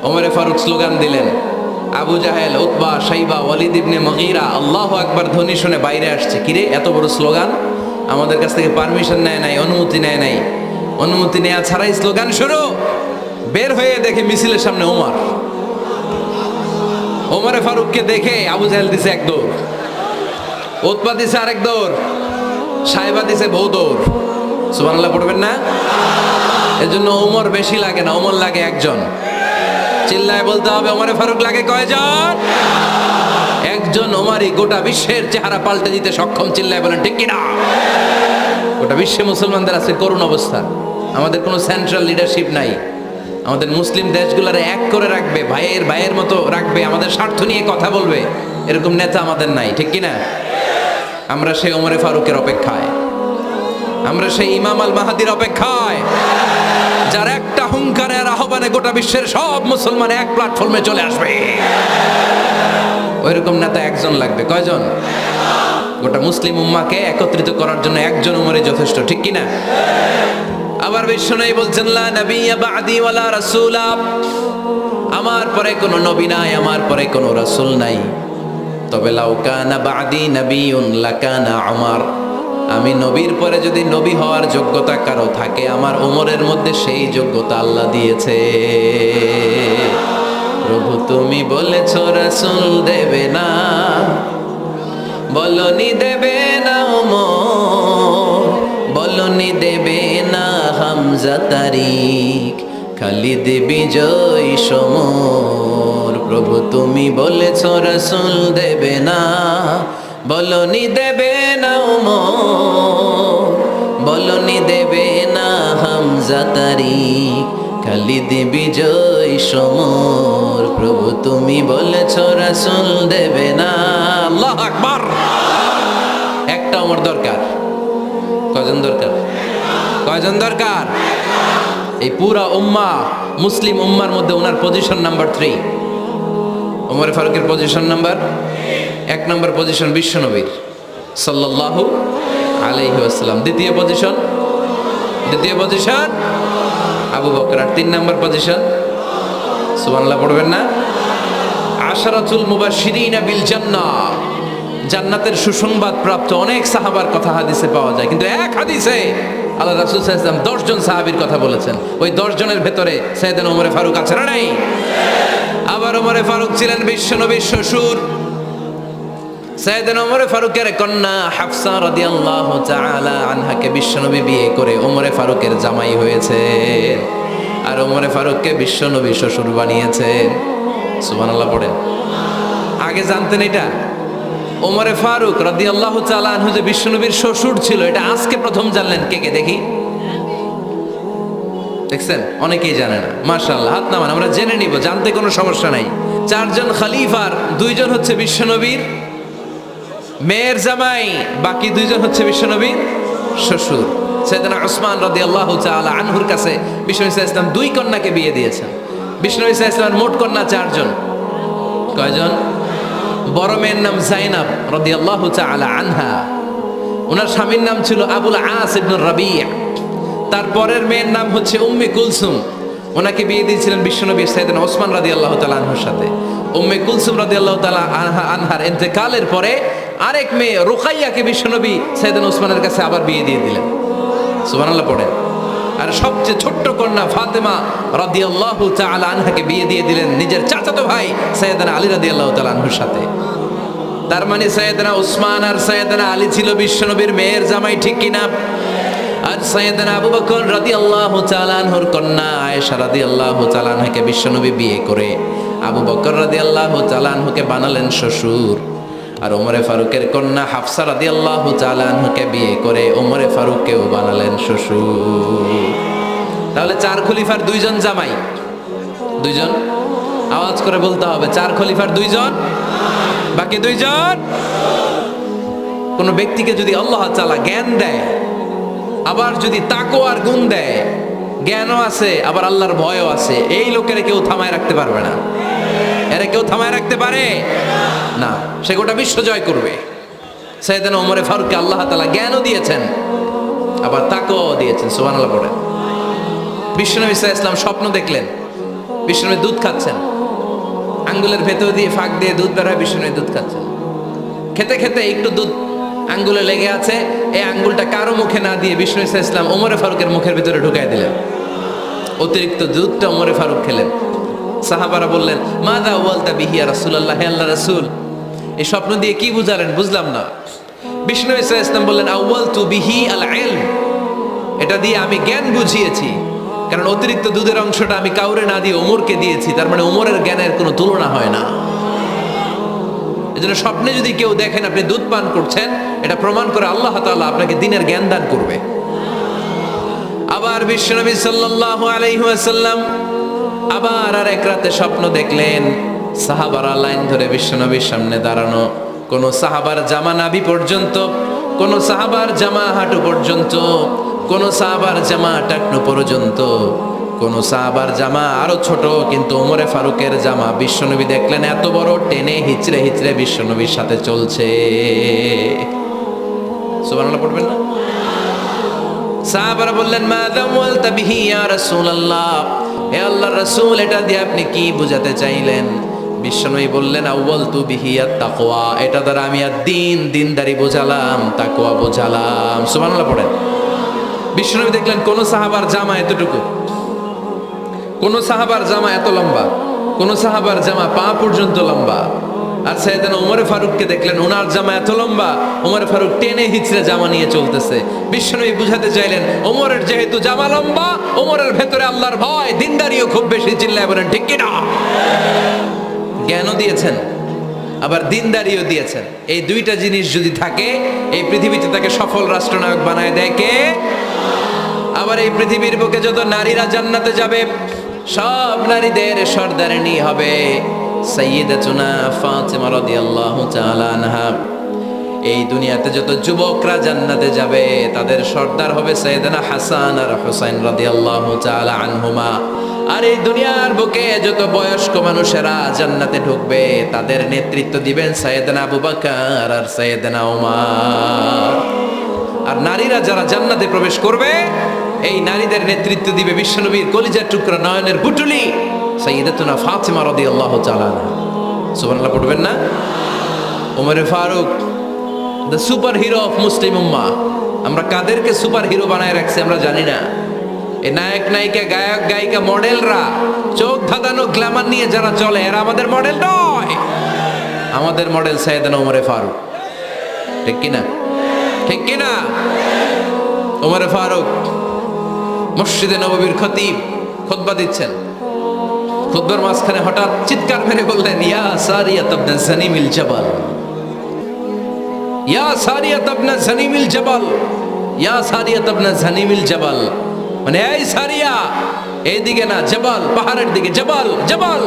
ওমর ফারুক স্লোগান দিলেন। আবু জাহেল, উতবা, শাইবা, ওয়ালিদ ইবনে মুগীরা আল্লাহু আকবার ধ্বনি শুনে বাইরে আসছে। কিরে এত বড় স্লোগান, আমাদের কাছ থেকে পারমিশন নেয় নাই, অনুমতি নেয় নাই। অনুমতি নেওয়া ছাড়াই স্লোগান শুরু। বের হয়ে দেখে মিছিলের সামনে ওমর। ওমরে ফারুককে দেখে আবু জাহেল দিছে এক দৌড়, উতবা দিছে আরেক দৌড়, সাইবা দিছে বহু দৌড়। সুবহানাল্লাহ পড়বেন না? এজন্য ওমর বেশি লাগে না, ওমর লাগে একজন। চিল্লায় বলতে হবে ওমরে ফারুক লাগে কয়জন? একজন। ওমরই গোটা বিশ্বের চেহারা পাল্টে দিতে সক্ষম। চিল্লায় বলেন ঠিক কিনা? গোটা বিশ্বে মুসলমানদের আছে করুণ অবস্থা। আমাদের কোনো সেন্ট্রাল লিডারশিপ নাই। আমাদের মুসলিম দেশগুলোরে এক করে রাখবে, ভাইয়ের ভাইয়ের মতো রাখবে, আমাদের স্বার্থ নিয়ে কথা বলবে, এরকম নেতা আমাদের নাই। ঠিক কিনা? আমরা সেই ওমরে ফারুকের অপেক্ষায়, আমরা সেই ইমাম আল মাহাদির অপেক্ষায়, যার একটা হুঙ্কারের আহ্বানে গোটা বিশ্বের সব মুসলমান এক প্ল্যাটফর্মে চলে আসবে। ওইরকম নেতা একজন লাগবে। কয়জন? গোটা মুসলিম উম্মাহকে একত্রিত করার জন্য একজন উমরই যথেষ্ট, ঠিক কি না? আবার বিশ্বনবী বলছেন লা নাবিয়্যা বা'দি ওয়ালা রাসূলা, আমার পরে কোনো নবী নাই, আমার পরে কোনো রাসূল নাই। তবে লাউ কানা বা'দি নাবিয়্যুন লাকানা উমর, আমি নবীর পরে যদি নবী হওয়ার যোগ্যতা কারো থাকে, আমার উমরের মধ্যে সেই যোগ্যতা আল্লাহ দিয়েছে। প্রভু তুমি বলেছো রাসূল দেবে না, বলনি দেবে না ওমর, বলনি দেবে না হামজা তারিক, খালিদ বিজয় সমর। প্রভু তুমি বলেছো রাসূল দেবে না, বলনি দেবে না ওমর, বলনি দেবে না হামজা তারিক, খালিদ বিজয় সমর। প্রভু তুমি বলেছো রাসূল দেবে না। আল্লাহু আকবার। একটা ওমর দরকার। কয়জন দরকার? কয়জন দরকার? এই পুরা উম্মাহ, মুসলিম উম্মার মধ্যে ওনার পজিশন নাম্বার 3। ওমর ফারুকের পজিশন নাম্বার 1 নম্বর পজিশন বিশ্বনবীর সাল্লাল্লাহু আলাইহি ওয়াসাল্লাম। দ্বিতীয় পজিশন আবু বকর। আর 3 নম্বর পজিশন, সুবহানাল্লাহ পড়বেন না? আশারাতুল মুবাশশিরিনা বিল জান্নাহ, জান্নাতের সুসংবাদ প্রাপ্ত অনেক সাহাবার কথা হাদিসে পাওয়া যায়, কিন্তু এক হাদিসে আল্লাহ রাসূল সাল্লাল্লাহু আলাইহি ওয়াসাল্লাম 10 জন সাহাবীর কথা বলেছেন। ওই 10 জনের ভেতরে সাইয়েদনা ওমর ফারুক আছে না নাই? আবার ওমর ফারুক ছিলেন বিশ্বনবীর শ্বশুর। সাইয়েদনা ওমর ফারুকের কন্যা হাফসা রাদিয়াল্লাহু তাআলা আনহাকে বিশ্বনবী বিয়ে করে ওমর ফারুকের জামাই হয়েছে, আর ওমর ফারুককে বিশ্বনবী শ্বশুর বানিয়েছেন। সুবহানাল্লাহ পড়েন। আগে জানতেন এটা? ওমর ফারুক রাদিয়াল্লাহু তাআলা আনহু যে বিশ্বনবীর শ্বশুর ছিল, এটা আজকে প্রথম জানলেন। কে কে দেখি? দেখছেন? অনেকেই জানে না। মাশাআল্লাহ, হাত নামান, আমরা জেনে নিব, জানতে কোনো সমস্যা নাই। 4 জন খলিফার 2 জন হচ্ছে বিশ্বনবীর মেয়ের জামাই, বাকি 2 জন হচ্ছে বিশ্বনবীর শ্বশুর। সাইয়েদনা উসমান রাদিয়াল্লাহু তাআলা আনহুর কাছে বিশ্বনবী সাল্লাল্লাহু আলাইহি ওয়াসাল্লাম 2 কন্যাকে বিয়ে দিয়েছেন। বিশ্বনবী সাল্লাল্লাহু আলাইহি ওয়াসাল্লামের মোট কন্যা 4 জন। কয়জন? বড় মেয়ের নাম যায়েনব রাদিয়াল্লাহু তাআলা আনহা, ওনার স্বামীর নাম ছিল আবুল আস ইবনে রাবি'। তারপরের মেয়ের নাম হচ্ছে উম্মে কুলসুম, ওনাকে বিয়ে দিয়েছিলেন বিশ্বনবী সাইয়েদনা ওসমান রাদিয়াল্লাহু তাআলা আনহুর সাথে। উম্মে কুলসুম রাদিয়াল্লাহু তাআলা আনহার ইন্তেকালের পরে আরেক মেয়ে রুকাইয়াকে বিশ্বনবী সাইয়েদনা ওসমানের কাছে আবার বিয়ে দিয়ে দিলেন। সুবহানাল্লাহ পড়েন। আর সবচেয়ে ছোট্ট কন্যা ফাতেমা রাদিয়াল্লাহু তাআলা আনহাকে বিয়ে দিয়ে দিলেন নিজের চাচাতো ভাই সাইয়েদনা আলী রাদিয়াল্লাহু তাআলা আনহুর সাথে। তার মানে সাইয়েদনা ওসমান আর সাইয়েদনা আলী ছিল বিশ্বনবীর মেয়ের জামাই, ঠিক কিনা? আর সাইয়েদনা আবু বকর রাদিয়াল্লাহু তাআলা আনহুর কন্যা আয়েশা রাদিয়াল্লাহু তাআলা আনহাকে বিশ্বনবী বিয়ে করে আবু বকর রাদিয়াল্লাহু তাআলা আনহুকে বানালেন শ্বশুর। আর ওমরে ফারুকের কন্যা হাফসা রাদিয়াল্লাহু তাআলা আনহাকে বিয়ে করে ওমরে ফারুককেও বানালেন শ্বশুর। তাহলে 4 খলিফার 2 জন জামাই। 2 জন? আওয়াজ করে বলতে হবে, 4 খলিফার 2 জন, বাকি 2 জন। কোন ব্যক্তিকে যদি আল্লাহ তাআলা জ্ঞান দেয়, আবার যদি তাকওয়ার গুণ দেয়, জ্ঞানও আছে আবার আল্লাহর ভয়ও আছে, এই লোকেরা কেউ থামায় রাখতে পারবে না। এরা কেউ থামায় রাখতে পারে না, সে গোটা বিশ্ব জয় করবে। সাইয়েদনা ওমর ফারুককে আল্লাহ তাআলা জ্ঞানও দিয়েছেন, আবার তাকওয়াও দিয়েছেন। সুবহানাল্লাহ পড়ে। বিশ্বনবী সাল্লাল্লাহু আলাইহি ওয়াসাল্লাম স্বপ্ন দেখলেন, বিশ্বনবী দুধ খাচ্ছেন, আঙ্গুলের ভেতর দিয়ে ফাঁক দিয়ে দুধ বের হয়, বিশ্বনবী দুধ খাচ্ছেন। খেতে খেতে একটু দুধ আঙ্গুলে লেগে আছে, এই আঙ্গুলটা কারো মুখে না দিয়ে বিশ্বনবী সাল্লাল্লাহু আলাইহি ওয়াসাল্লাম ওমর ফারুকের মুখের ভিতরে ঢুকাই দিলেন। অতিরিক্ত দুধটা ওমর ফারুক খেলেন। সাহাবারা বললেন, মাযা ওয়ালতা বিহি ইয়া রাসূলুল্লাহ, হে আল্লাহর রাসূল, এই স্বপ্ন দিয়ে কি বুঝালেন? বুঝলাম না। বিশ্বনবী সাল্লাল্লাহু আলাইহি ওয়াসাল্লাম বললেন, আউয়ালতু বিহি আল ইলম, এটা দিয়ে আমি জ্ঞান বুঝিয়েছি, কারণ অতিরিক্ত দুধের অংশটা আমি কাউরে না দিয়ে ওমরকে দিয়েছি, তার মানে ওমরের জ্ঞানের কোনো তুলনা হয় না। এজন্য স্বপ্নে যদি কেউ দেখেন আপনি দুধ পান করছেন, এটা প্রমাণ করে আল্লাহ তাআলা আপনাকে দ্বীনের জ্ঞান দান করবে। আবার বিশ্বনবী সাল্লাল্লাহু আলাইহি ওয়াসাল্লাম আবার আর এক রাতে স্বপ্ন দেখলেন, সাহাবারা লাইন ধরে বিশ্বনবীর সামনে দাঁড়ানো, কোন সাহাবার জামা নাভি পর্যন্ত, কোন সাহাবার জামা হাঁটু পর্যন্ত, কোন সাহাবার জামা টাকনু পর্যন্ত, কোন সাহাবার জামা আরো ছোট, কিন্তু ওমরে ফারুকের জামা বিশ্বনবী দেখলেন এত বড়, টেনে হিচড়ে হিচড়ে বিশ্বনবীর সাথে চলছে। সুবহানাল্লাহ পড়বেন না? সাহাবারা বললেন মাযা ওয়ালতা বিহি ইয়া রাসূলুল্লাহ, হে আল্লাহর রাসূল এটা দিয়ে আপনি কি বোঝাতে চাইলেন? বিশ্বনবী বললেন আউয়ালতু বিহি আত-তাকওয়া, এটা দ্বারা আমি দিনদারি বোঝালাম, তাকওয়া বোঝালাম। সুবহানাল্লাহ পড়েন। বিশ্বনবী দেখলেন কোন সাহাবার জামা এতটুকু, কোন সাহাবার জামা এত লম্বা, কোন সাহাবার জামা পা পর্যন্ত লম্বা। আর সাইয়েদনা ওমর ফারুককে দেখলেন ওনার জামা এত লম্বা, ওমর ফারুক টেনে হিচড়ে জামা নিয়ে চলতেছে। বিশ্বনবী বুঝাতে চাইলেন ওমরের যেহেতু জামা লম্বা, ওমরের ভেতরে আল্লাহর ভয়, দিনদারিও খুব বেশি। চিল্লায় বলেন ঠিক কিনা? জ্ঞানও দিয়েছেন আবার দিনদারিও দিয়েছেন। এই দুইটা জিনিস যদি থাকে এই পৃথিবীতে তাকে সফল রাষ্ট্রনায়ক বানায় দেয় কে? আবার এই পৃথিবীর বুকে যত নারীরা জান্নাতে যাবে সব নারীদের সর্দারিনী হবে সাইয়্যিদাতুনা ফাতিমা রাদিয়াল্লাহু তাআলা আনহা। এই দুনিয়াতে যত যুবকরা জান্নাতে যাবে তাদের সর্দার হবে সাইয়েদনা হাসান আর হুসাইন রাদিয়াল্লাহু তাআলা আনহুমা। আর এই দুনিয়ার বুকে যত বয়স্ক মানুষেরা জান্নাতে ঢুকবে তাদের নেতৃত্ব দিবেন সাইয়েদনা আবু বকর আর সাইয়েদনা ওমর। আর নারীরা যারা জান্নাতে প্রবেশ করবে এই নারীদের নেতৃত্ব দিবে বিশ্বনবীর কলিজার টুকরা নয়নের বুটুলি সাইয়্যিদাতুনা ফাতিমা রাদিয়াল্লাহু তাআলা আনহা। সুবহানাল্লাহ পড়বেন না? Omar Farooq the superhero of Muslim উম্মাহ। আমরা কাদেরকে সুপার হিরো বানায় রাখছি আমরা জানি না। এই নায়ক নায়িকা গায়ক গায়িকা মডেলরা চোখ ধাঁধানো গ্ল্যামার নিয়ে যারা চলে এরা আমাদের মডেল নয়। আমাদের মডেল সাইয়েদনা ওমর ফারুক। ঠিক কিনা? ঠিক কিনা? ওমর ফারুক মসজিদে নববীর খতিব খুতবা দিচ্ছেন। খুতবার মাঝখানে হঠাৎ চিৎকার মেরে বললেন ইয়া সারিয়াত ইবনে জানিমিল জাবাল, ইয়া সারিয়াত ইবনে জানিমিল জাবাল, ইয়া সারিয়াত ইবনে জানিমিল জাবাল। মানে এই সারিয়া এইদিকে না, জাবাল পাহাড়ের দিকে, জাবাল জাবাল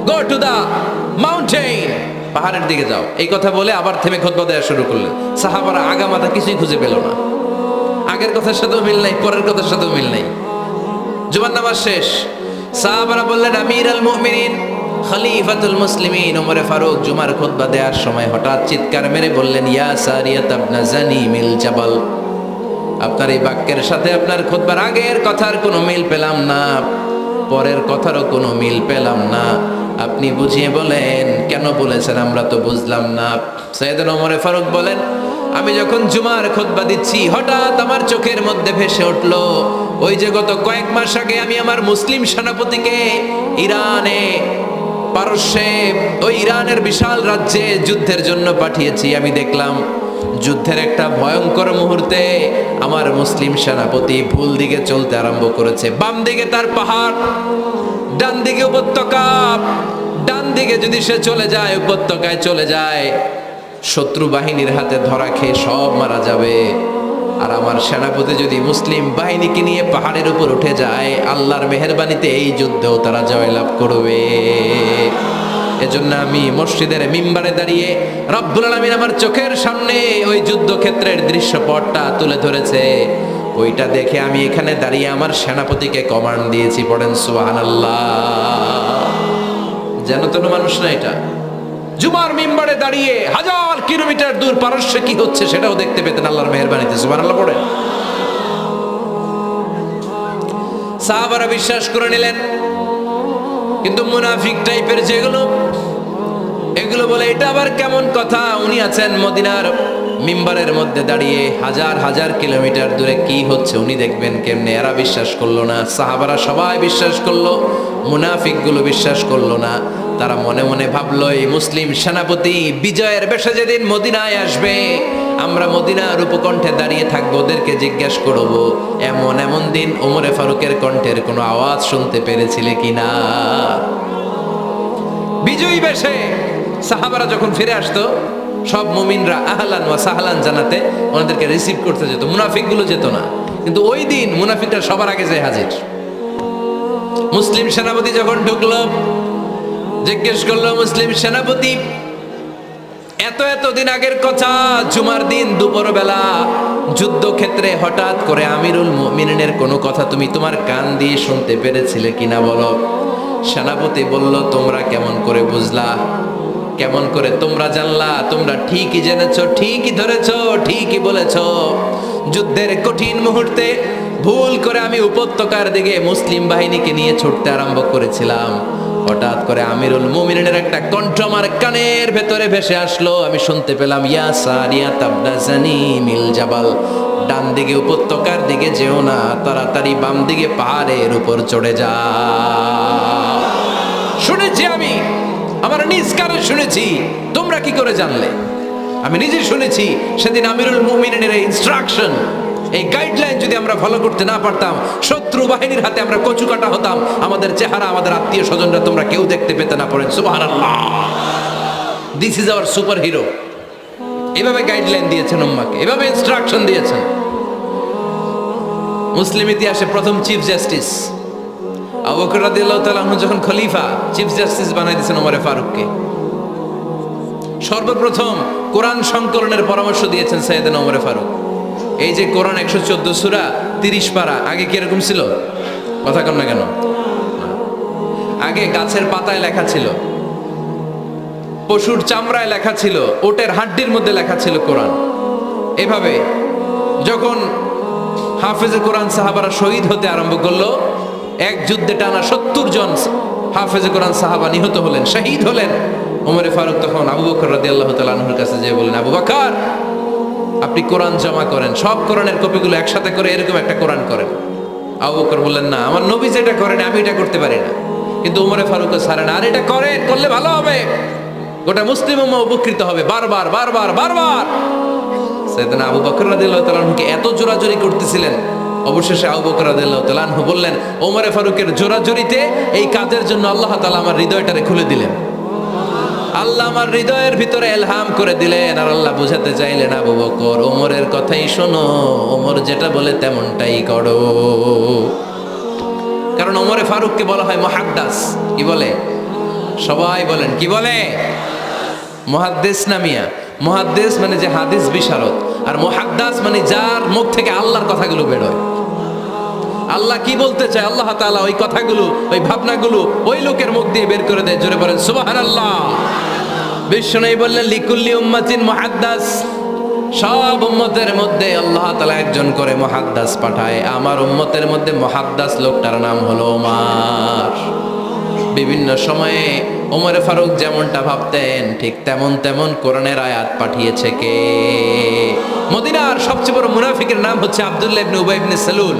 গো টু দা মাউন্টেন, পাহাড়ের দিকে যাও। এই কথা বলে আবার থেমে খুতবা দেওয়া শুরু করলেন। সাহাবারা আগামাথা কিছুই খুঁজে পেল না। আগের কথার সাথেও মিল নাই, পরের কথার সাথেও মিল নাই। জুমার নামাজ শেষ। সাহাবারা বললেন আমির আল মুমিনিন খলিফাতুল মুসলিমিন ওমর ফারুক জুমার খুতবা দেওয়ার সময় হঠাৎ চিৎকার মেরে বললেন ইয়া সারিয়াত ইবনে জানিমিল জাবাল। আপনার এই বাক্যের সাথে আপনার খুতবার আগের কথার কোনো মিল পেলাম না, পরের কথারও কোনো মিল পেলাম না। আপনি বুঝিয়ে বলেন কেন বলেছেন, আমরা তো বুঝলাম না। সাইয়েদনা ওমর ফারুক বলেন আমি যখন জুমার খুতবা দিচ্ছি হঠাৎ আমার চোখের মধ্যে ভেসে উঠলো ওই যে গত কয়েক মাস আগে আমি আমার মুসলিম সেনাপতিকে ইরানে পারস্যে ওই ইরানের বিশাল রাজ্যে যুদ্ধের জন্য পাঠিয়েছি। আমি দেখলাম যুদ্ধের একটা ভয়ঙ্কর মুহূর্তে আমার মুসলিম সেনাপতি ভুল দিকে চলতে আরম্ভ করেছে। বাম দিকে তার পাহাড়, ডান দিকে উপত্যকা। ডান দিকে যদি সে চলে যায়, উপত্যকায় চলে যায়, শত্রু বাহিনীর হাতে ধরা খেয়ে সব মারা যাবে। আর আমার সেনাপতি যদি মুসলিম বাহিনীকে নিয়ে পাহাড়ের উপর উঠে যায়, আল্লাহর মেহেরবানিতে এই যুদ্ধেও তারা জয়লাভ করবে। এজন্য আমি মসজিদের মিম্বারে দাঁড়িয়ে রব্বুল আলামিন আমার চোখের সামনে ওই যুদ্ধক্ষেত্রের দৃশ্যপটটা তুলে ধরেছে, ওইটা দেখে আমি এখানে দাঁড়িয়ে আমার সেনাপতিকে কমান্ড দিয়েছি। পড়েন সুবহানাল্লাহ। যেন তেন মানুষ না এটা। জুমার মিম্বারে দাঁড়িয়ে হাজার কিলোমিটার দূর পারস্যে কি হচ্ছে সেটাও দেখতে পেতেন আল্লাহর মেহেরবানিতে। সুবহানাল্লাহ পড়েন। সাহাবারা বিশ্বাস করে নিলেন, কিন্তু মুনাফিক টাইপের যেগুলো এগুলো বলে এটা আবার কেমন কথা, উনি আছেন মদিনার মিম্বারের মধ্যে দাঁড়িয়ে হাজার হাজার কিলোমিটার দূরে কি হচ্ছে উনি দেখবেন কেমনে। এরা বিশ্বাস করলো না। সাহাবারা সবাই বিশ্বাস করলো, মুনাফিকগুলো বিশ্বাস করলো না। তারা মনে মনে ভাবলো এই মুসলিম সেনাপতি বিজয়ের বেশে যেদিন মদিনায় আসবে আমরা মদিনার উপকণ্ঠে দাঁড়িয়ে থাকবো, ওদেরকে জিজ্ঞেস করবো এমন এমন দিন ওমরে ফারুকের কণ্ঠের কোনো আওয়াজ শুনতে পেরেছিলে কিনা। বিজয়ী বেশে সাহাবারা যখন ফিরে আসতো সব মুমিনরা আহলান ওয়া সাহলান জানাতে ওনাদেরকে রিসিভ করতে যেত, মুনাফিকগুলো যেত না। কিন্তু ওই দিন মুনাফিকরা সবার আগে যায় হাজির। মুসলিম সেনাপতি যখন ঢুকলো জিজ্ঞেস করলো মুসলিম সেনাপতি এত দিন আগের কথা, জুমার দিন দুপুরবেলা যুদ্ধক্ষেত্রে হঠাৎ করে আমিরুল মুমিনিনের কোনো কথা তুমি তোমার কান দিয়ে শুনতে পেরেছিলে কিনা বলো। সেনাপতি বলল তোমরা কেমন করে বুঝলা, কেমন করে তোমরা জানলা? তোমরা ঠিকই জেনেছো, ঠিকই ধরেছো, ঠিকই বলেছো। যুদ্ধের কঠিন মুহূর্তে ভুল করে আমি উপত্যকার দিকে মুসলিম বাহিনীকে নিয়ে ছুটতে আরম্ভ করেছিলাম। হঠাৎ করে আমিরুল মুমিনিনের একটা কণ্ঠ আমার কানের ভেতরে ভেসে আসলো। আমি শুনতে পেলাম, ইয়া সারিয়া তাবদাজানি মিল জাবাল, ডান দিকে উপত্যকার দিকে যেও না, তাড়াতাড়ি বাম দিকে পাহাড়ের উপর চড়ে যা। শুনেছি আমি, আমার নিজ কানে শুনেছি। তোমরা কি করে জানলে? আমি নিজে শুনেছি। সেদিন আমিরুল মুমিনিনের এই ইনস্ট্রাকশন, এই গাইডলাইন যদি আমরা ফলো করতে না পারতাম, শত্রু বাহিনীর হাতে আমরা কচু কাটা হতাম। আমাদের চেহারা, আমাদের আত্মীয় স্বজনরা তোমরা কেউ দেখতে পেতে না। পড়েন সুবহানাল্লাহ। This is our super hero. এভাবে গাইডলাইন দিয়েছেন উম্মাকে, এভাবে ইনস্ট্রাকশন দিয়েছেন। মুসলিম ইতিহাসে প্রথম চিফ জাস্টিস আবু বকর রাদিয়াল্লাহু তাআলা আনহু যখন খলিফা, চিফ জাস্টিস বানাই দিয়েছেন ওমর ফারুককে। সর্বপ্রথম কোরআন সংকলনের পরামর্শ দিয়েছেন সাইয়েদনা ওমর ফারুক। এই যে কোরআন 114 সূরা 30 পারা, আগে কি এরকম ছিল? কথা কন না কেন? আগে গাছের পাতায় লেখা ছিল, পশুর চামড়ায় লেখা ছিল, ওটের হাড্ডির মধ্যে লেখা ছিল কোরআন। এভাবে যখন হাফেজে কোরআন সাহাবারা শহীদ হতে আরম্ভ করলো, এক যুদ্ধে টানা 70 জন হাফেজে কোরআন সাহাবা নিহত হলেন, শহীদ হলেন। ওমর ফারুক তখন আবু বকর রাদিয়াল্লাহু তাআলা আনহুর কাছে যেয়ে বলেন, আবু বকর, আপনি কোরআন জমা করেন, সব কোরআনের কপিগুলো একসাথে করে এরকম একটা কোরআন করেন। আবু বকর বললেন, না, আমার নবী যেটা করেন আমি এটা করতে পারি না। কিন্তু ওমরে ফারুক ছাড়েন, আর এটা করেন, করলে ভালো হবে, গোটা মুসলিম উম্মাহ উপকৃত হবে। বারবার বারবার বারবার সাইয়েদনা আবু বকর রাদিয়াল্লাহু তাআলা আনহুকে এত জোরাজুরি করতেছিলেন, অবশেষে আবু বকর রাদিয়াল্লাহু তাআলা আনহু বললেন, ওমরে ফারুকের জোরাজুরিতে এই কাজের জন্য আল্লাহ তাআলা আমার হৃদয়টারে খুলে দিলেন। আল্লাহ আমার হৃদয়ের ভিতরে ইলহাম করে দিলেন। আর আল্লাহ বুঝাতে চাইলেন, আবু বকর, ওমরের কথাই শোনো, ওমর যেটা বলে তেমনটাই করো। কারণ ওমরে ফারুককে বলা হয় মুহাদ্দিস। কি বলে? সবাই বলেন, কি বলে? মুহাদ্দিস না মিয়া? মুহাদ্দিস মানে যে হাদিস বিশারদ, আর মুহাদ্দিস মানে যার মুখ থেকে আল্লাহর কথাগুলো বেরোয়। আল্লাহ কি বলতে চায়, আল্লাহ তাআলা ওই কথাগুলো, ওই ভাবনাগুলো ওই লোকের মুখ দিয়ে বের করে দেয়। জোরে বলেন সুবহানাল্লাহ। বিশ্বনবী বললেন, লিকুল্লি উম্মাতিন মুহাদ্দিস, সব উম্মতের মধ্যে আল্লাহ তাআলা একজন করে মুহাদ্দিস পাঠায়। আমার উম্মতের মধ্যে মুহাদ্দিস লোকটার নাম হলো ওমর। বিভিন্ন সময়ে ওমর ফারুক যেমনটা ভাবতেন, ঠিক তেমন তেমন কোরআনের আয়াত পাঠিয়েছে কে? মদিনার সবচেয়ে বড় মুনাফিকের নাম হচ্ছে আব্দুল্লাহ ইবনে উবাই ইবনে সালুল।